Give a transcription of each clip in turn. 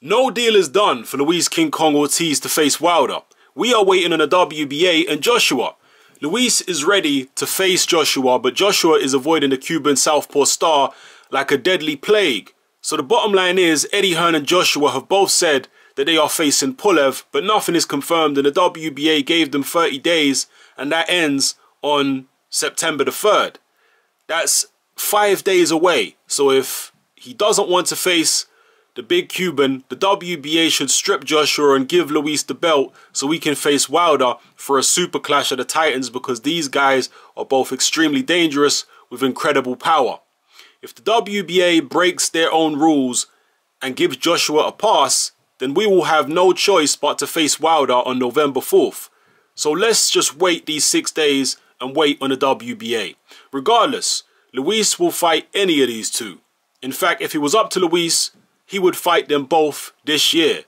No deal is done for Luis King Kong Ortiz to face Wilder. We are waiting on a WBA and Joshua. Luis is ready to face Joshua, but Joshua is avoiding the Cuban southpaw star like a deadly plague. So the bottom line is, Eddie Hearn and Joshua have both said that they are facing Pulev, but nothing is confirmed, and the WBA gave them 30 days, and that ends on September the 3rd. That's 5 days away. So if he doesn't want to face the big Cuban, the WBA should strip Joshua and give Luis the belt so we can face Wilder for a super clash of the Titans, because these guys are both extremely dangerous with incredible power. If the WBA breaks their own rules and gives Joshua a pass, then we will have no choice but to face Wilder on November 4th. So let's just wait these 6 days and wait on the WBA. Regardless, Luis will fight any of these two. In fact, if it was up to Luis, he would fight them both this year.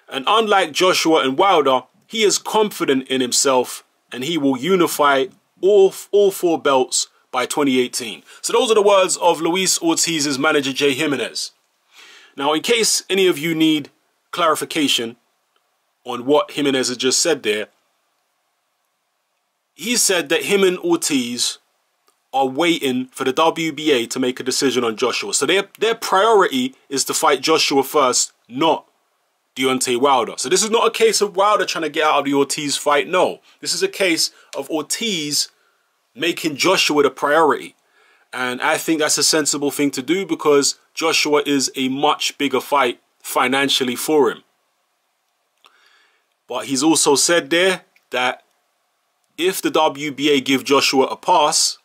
And unlike Joshua and Wilder, he is confident in himself and he will unify all 4 belts by 2018. So those are the words of Luis Ortiz's manager, Jay Jimenez. Now, in case any of you need clarification on what Jimenez has just said there, he said that him and Ortiz are waiting for the WBA to make a decision on Joshua. So their priority is to fight Joshua first, not Deontay Wilder. So this is not a case of Wilder trying to get out of the Ortiz fight. No, this is a case of Ortiz making Joshua the priority. And I think that's a sensible thing to do, because Joshua is a much bigger fight financially for him. But he's also said there that if the WBA give Joshua a pass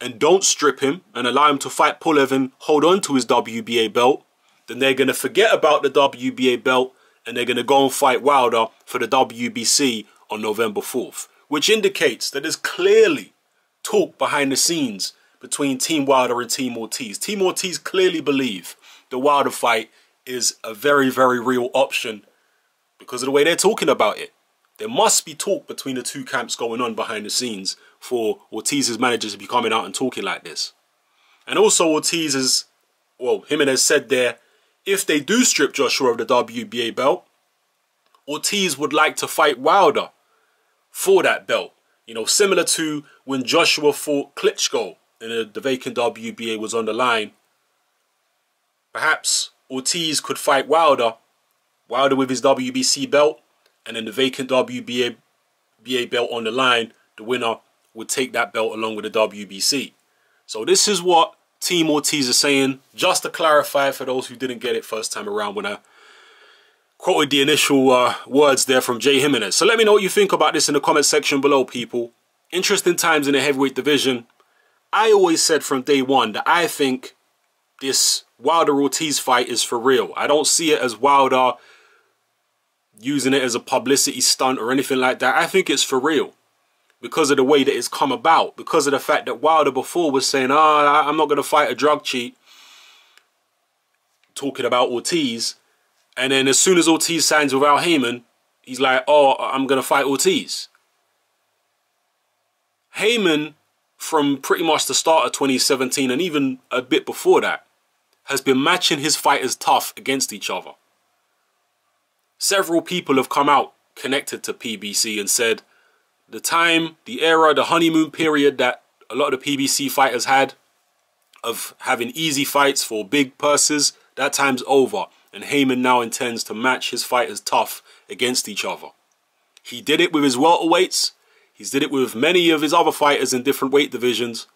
and don't strip him and allow him to fight Pulev and hold on to his WBA belt, then they're going to forget about the WBA belt and they're going to go and fight Wilder for the WBC on November 4th. Which indicates that there's clearly talk behind the scenes between Team Wilder and Team Ortiz. Team Ortiz clearly believe the Wilder fight is a very, very real option because of the way they're talking about it. There must be talk between the two camps going on behind the scenes for Ortiz's managers to be coming out and talking like this. And also Ortiz Jimenez said there, if they do strip Joshua of the WBA belt, Ortiz would like to fight Wilder for that belt. You know, similar to when Joshua fought Klitschko and the vacant WBA was on the line. Perhaps Ortiz could fight Wilder with his WBC belt, and then the vacant WBA belt on the line, the winner would take that belt along with the WBC. So this is what Team Ortiz is saying, just to clarify for those who didn't get it first time around when I quoted the initial words there from Jay Jimenez. So let me know what you think about this in the comment section below, people. Interesting times in the heavyweight division. I always said from day one that I think this Wilder-Ortiz fight is for real. I don't see it as Wilder using it as a publicity stunt or anything like that. I think it's for real because of the way that it's come about, because of the fact that Wilder before was saying, I'm not going to fight a drug cheat, talking about Ortiz, and then as soon as Ortiz signs with Al Heyman, he's like, oh, I'm going to fight Ortiz. Heyman, from pretty much the start of 2017 and even a bit before that, has been matching his fighters tough against each other. Several people have come out connected to PBC and said the time, the era, the honeymoon period that a lot of the PBC fighters had of having easy fights for big purses, that time's over. And Heyman now intends to match his fighters tough against each other. He did it with his welterweights. He's did it with many of his other fighters in different weight divisions.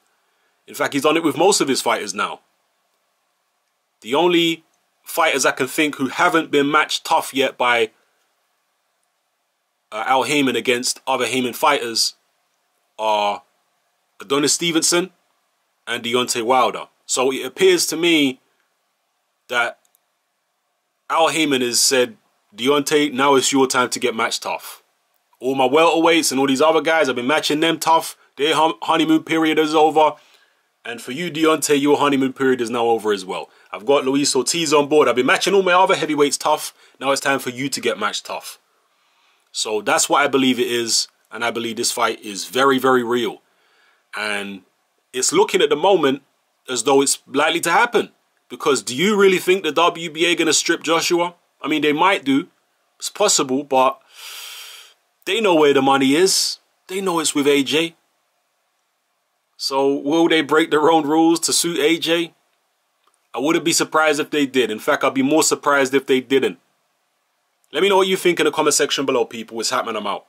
In fact, he's done it with most of his fighters now. The only fighters I can think who haven't been matched tough yet by Al Heyman against other Heyman fighters are Adonis Stevenson and Deontay Wilder. So it appears to me that Al Heyman has said, Deontay, now it's your time to get matched tough. All my welterweights and all these other guys, I've been matching them tough. Their honeymoon period is over. And for you, Deontay, your honeymoon period is now over as well. I've got Luis Ortiz on board. I've been matching all my other heavyweights tough. Now it's time for you to get matched tough. So that's what I believe it is. And I believe this fight is very, very real. And it's looking at the moment as though it's likely to happen. Because do you really think the WBA going to strip Joshua? I mean, they might do. It's possible, but they know where the money is. They know it's with AJ. So will they break their own rules to suit AJ? I wouldn't be surprised if they did. In fact, I'd be more surprised if they didn't. Let me know what you think in the comment section below, people. It's happening. I'm out.